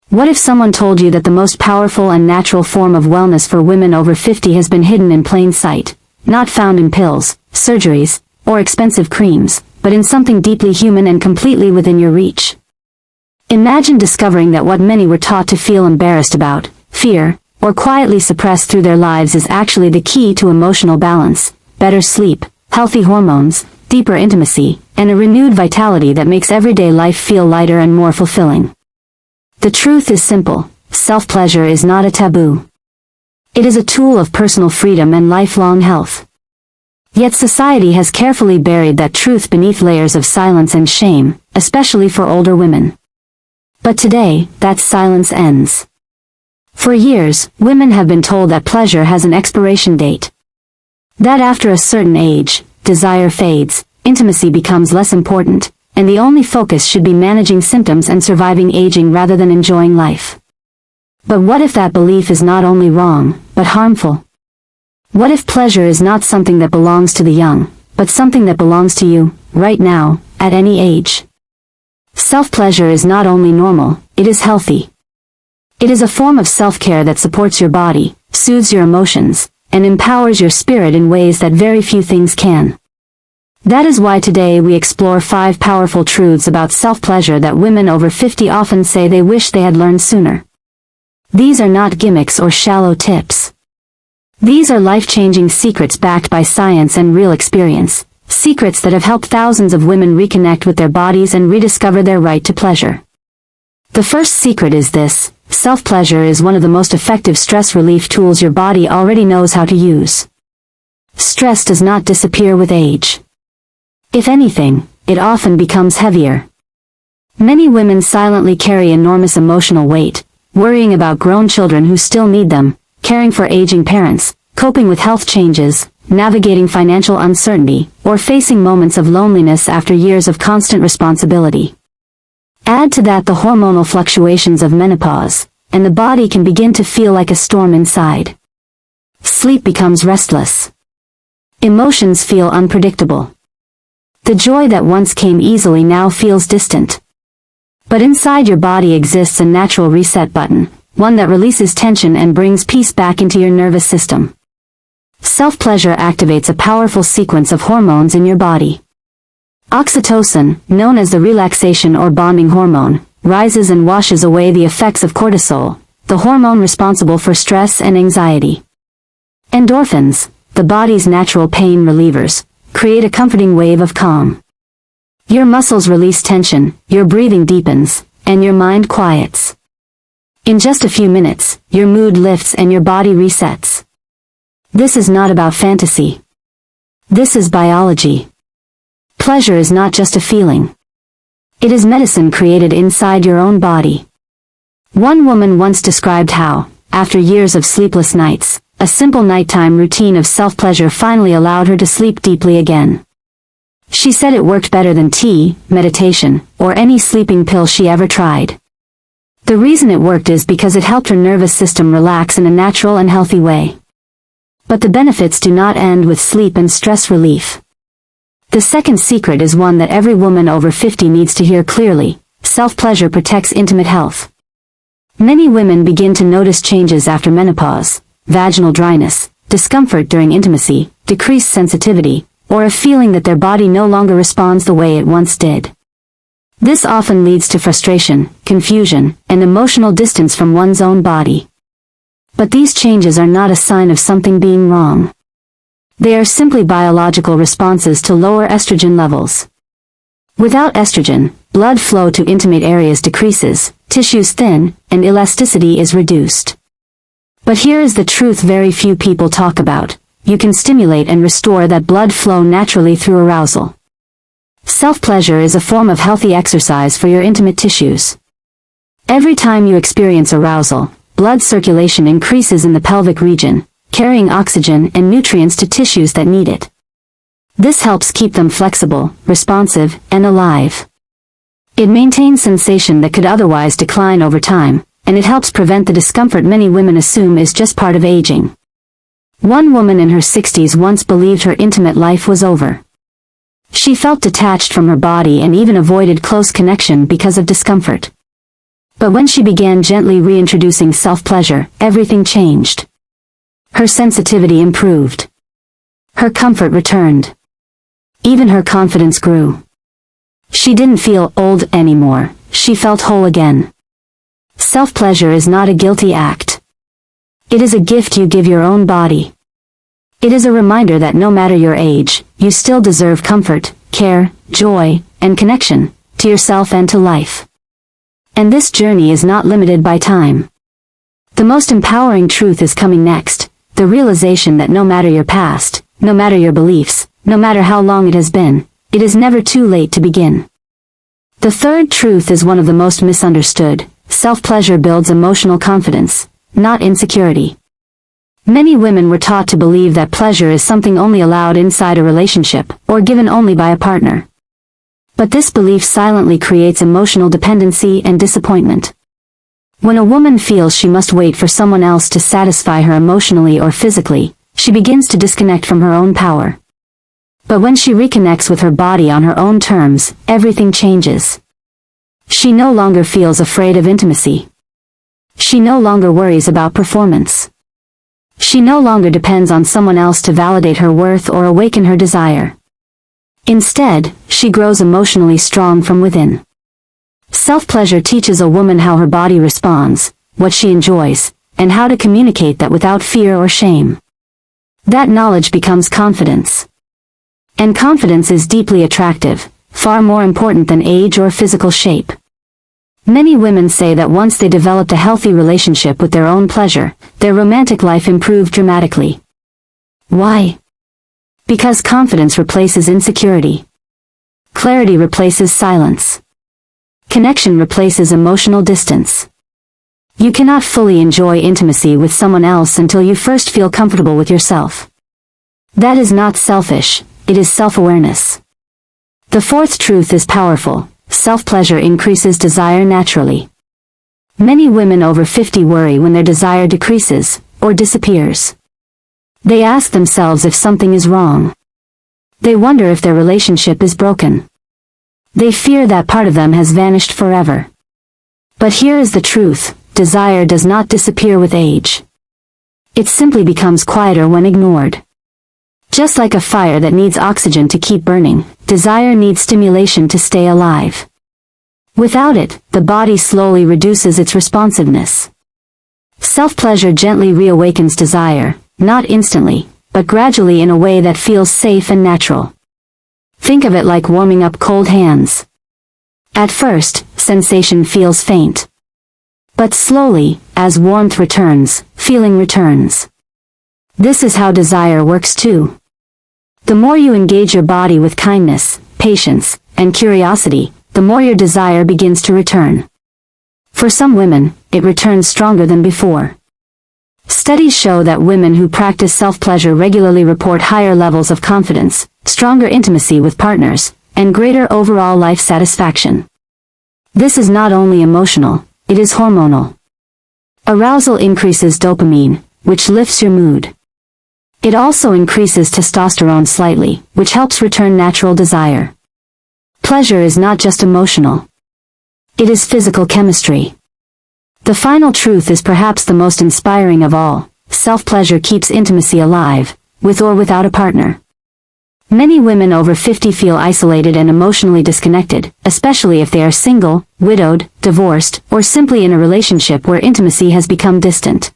What if someone told you that the most powerful and natural form of wellness for women over 50 has been hidden in plain sight, not found in pills, surgeries, or expensive creams, but in something deeply human and completely within your reach? Imagine discovering that what many were taught to feel embarrassed about, fear, or quietly suppress through their lives is actually the key to emotional balance, better sleep, healthy hormones, deeper intimacy, and a renewed vitality that makes everyday life feel lighter and more fulfilling. The truth is simple: self-pleasure is not a taboo. It is a tool of personal freedom and lifelong health. Yet society has carefully buried that truth beneath layers of silence and shame, especially for older women. But today, that silence ends. For years, women have been told that pleasure has an expiration date. That after a certain age, desire fades, intimacy becomes less important, and the only focus should be managing symptoms and surviving aging rather than enjoying life. But what if that belief is not only wrong, but harmful? What if pleasure is not something that belongs to the young, but something that belongs to you, right now, at any age? Self-pleasure is not only normal, it is healthy. It is a form of self-care that supports your body, soothes your emotions, and empowers your spirit in ways that very few things can. That is why today we explore 5 powerful truths about self-pleasure that women over 50 often say they wish they had learned sooner. These are not gimmicks or shallow tips. These are life-changing secrets backed by science and real experience, secrets that have helped thousands of women reconnect with their bodies and rediscover their right to pleasure. The first secret is this: self-pleasure is one of the most effective stress relief tools your body already knows how to use. Stress does not disappear with age. If anything, it often becomes heavier. Many women silently carry enormous emotional weight, worrying about grown children who still need them, caring for aging parents, coping with health changes, navigating financial uncertainty, or facing moments of loneliness after years of constant responsibility. Add to that the hormonal fluctuations of menopause, and the body can begin to feel like a storm inside. Sleep becomes restless. Emotions feel unpredictable. The joy that once came easily now feels distant. But inside your body exists a natural reset button, one that releases tension and brings peace back into your nervous system. Self-pleasure activates a powerful sequence of hormones in your body. Oxytocin, known as the relaxation or bonding hormone, rises and washes away the effects of cortisol, the hormone responsible for stress and anxiety. Endorphins, the body's natural pain relievers, create a comforting wave of calm. Your muscles release tension, your breathing deepens, and your mind quiets. In just a few minutes, your mood lifts and your body resets. This is not about fantasy. This is biology. Pleasure is not just a feeling. It is medicine created inside your own body. One woman once described how, after years of sleepless nights, a simple nighttime routine of self-pleasure finally allowed her to sleep deeply again. She said it worked better than tea, meditation, or any sleeping pill she ever tried. The reason it worked is because it helped her nervous system relax in a natural and healthy way. But the benefits do not end with sleep and stress relief. The second secret is one that every woman over 50 needs to hear clearly: self-pleasure protects intimate health. Many women begin to notice changes after menopause: vaginal dryness, discomfort during intimacy, decreased sensitivity, or a feeling that their body no longer responds the way it once did. This often leads to frustration, confusion, and emotional distance from one's own body. But these changes are not a sign of something being wrong. They are simply biological responses to lower estrogen levels. Without estrogen, blood flow to intimate areas decreases, tissues thin, and elasticity is reduced. But here is the truth very few people talk about: you can stimulate and restore that blood flow naturally through arousal. Self-pleasure is a form of healthy exercise for your intimate tissues. Every time you experience arousal, blood circulation increases in the pelvic region, carrying oxygen and nutrients to tissues that need it. This helps keep them flexible, responsive, and alive. It maintains sensation that could otherwise decline over time, and it helps prevent the discomfort many women assume is just part of aging. One woman in her 60s once believed her intimate life was over. She felt detached from her body and even avoided close connection because of discomfort. But when she began gently reintroducing self-pleasure, everything changed. Her sensitivity improved. Her comfort returned. Even her confidence grew. She didn't feel old anymore, she felt whole again. Self-pleasure is not a guilty act. It is a gift you give your own body. It is a reminder that no matter your age, you still deserve comfort, care, joy, and connection, to yourself and to life. And this journey is not limited by time. The most empowering truth is coming next, the realization that no matter your past, no matter your beliefs, no matter how long it has been, it is never too late to begin. The third truth is one of the most misunderstood. Self-pleasure builds emotional confidence, not insecurity. Many women were taught to believe that pleasure is something only allowed inside a relationship, or given only by a partner. But this belief silently creates emotional dependency and disappointment. When a woman feels she must wait for someone else to satisfy her emotionally or physically, she begins to disconnect from her own power. But when she reconnects with her body on her own terms, everything changes. She no longer feels afraid of intimacy. She no longer worries about performance. She no longer depends on someone else to validate her worth or awaken her desire. Instead, she grows emotionally strong from within. Self-pleasure teaches a woman how her body responds, what she enjoys, and how to communicate that without fear or shame. That knowledge becomes confidence. And confidence is deeply attractive, far more important than age or physical shape. Many women say that once they developed a healthy relationship with their own pleasure, their romantic life improved dramatically. Why? Because confidence replaces insecurity. Clarity replaces silence. Connection replaces emotional distance. You cannot fully enjoy intimacy with someone else until you first feel comfortable with yourself. That is not selfish, it is self-awareness. The fourth truth is powerful. Self-pleasure increases desire naturally. Many women over 50 worry when their desire decreases, or disappears. They ask themselves if something is wrong. They wonder if their relationship is broken. They fear that part of them has vanished forever. But here is the truth, desire does not disappear with age. It simply becomes quieter when ignored. Just like a fire that needs oxygen to keep burning, desire needs stimulation to stay alive. Without it, the body slowly reduces its responsiveness. Self-pleasure gently reawakens desire, not instantly, but gradually in a way that feels safe and natural. Think of it like warming up cold hands. At first, sensation feels faint. But slowly, as warmth returns, feeling returns. This is how desire works too. The more you engage your body with kindness, patience, and curiosity, the more your desire begins to return. For some women, it returns stronger than before. Studies show that women who practice self-pleasure regularly report higher levels of confidence, stronger intimacy with partners, and greater overall life satisfaction. This is not only emotional, it is hormonal. Arousal increases dopamine, which lifts your mood. It also increases testosterone slightly, which helps return natural desire. Pleasure is not just emotional. It is physical chemistry. The final truth is perhaps the most inspiring of all. Self-pleasure keeps intimacy alive, with or without a partner. Many women over 50 feel isolated and emotionally disconnected, especially if they are single, widowed, divorced, or simply in a relationship where intimacy has become distant.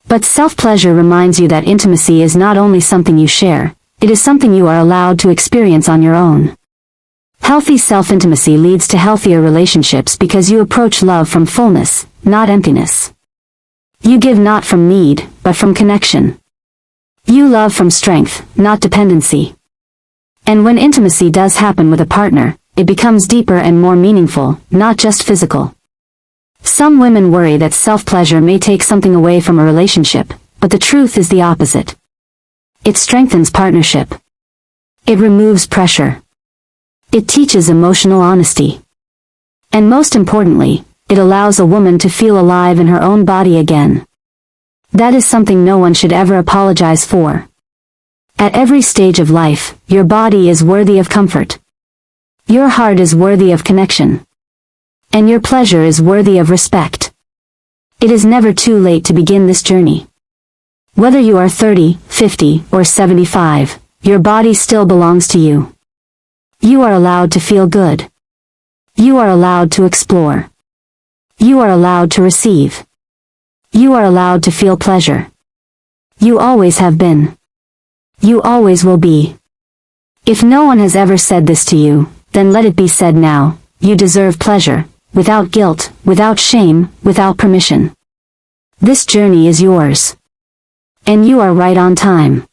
But self-pleasure reminds you that intimacy is not only something you share, it is something you are allowed to experience on your own. Healthy self-intimacy leads to healthier relationships because you approach love from fullness, not emptiness. You give not from need, but from connection. You love from strength, not dependency. And when intimacy does happen with a partner, it becomes deeper and more meaningful, not just physical. Some women worry that self-pleasure may take something away from a relationship, but the truth is the opposite. It strengthens partnership. It removes pressure. It teaches emotional honesty. And most importantly, it allows a woman to feel alive in her own body again. That is something no one should ever apologize for. At every stage of life, your body is worthy of comfort. Your heart is worthy of connection. And your pleasure is worthy of respect. It is never too late to begin this journey. Whether you are 30, 50, or 75, your body still belongs to you. You are allowed to feel good. You are allowed to explore. You are allowed to receive. You are allowed to feel pleasure. You always have been. You always will be. If no one has ever said this to you, then let it be said now. You deserve pleasure, without guilt, without shame, without permission. This journey is yours. And you are right on time.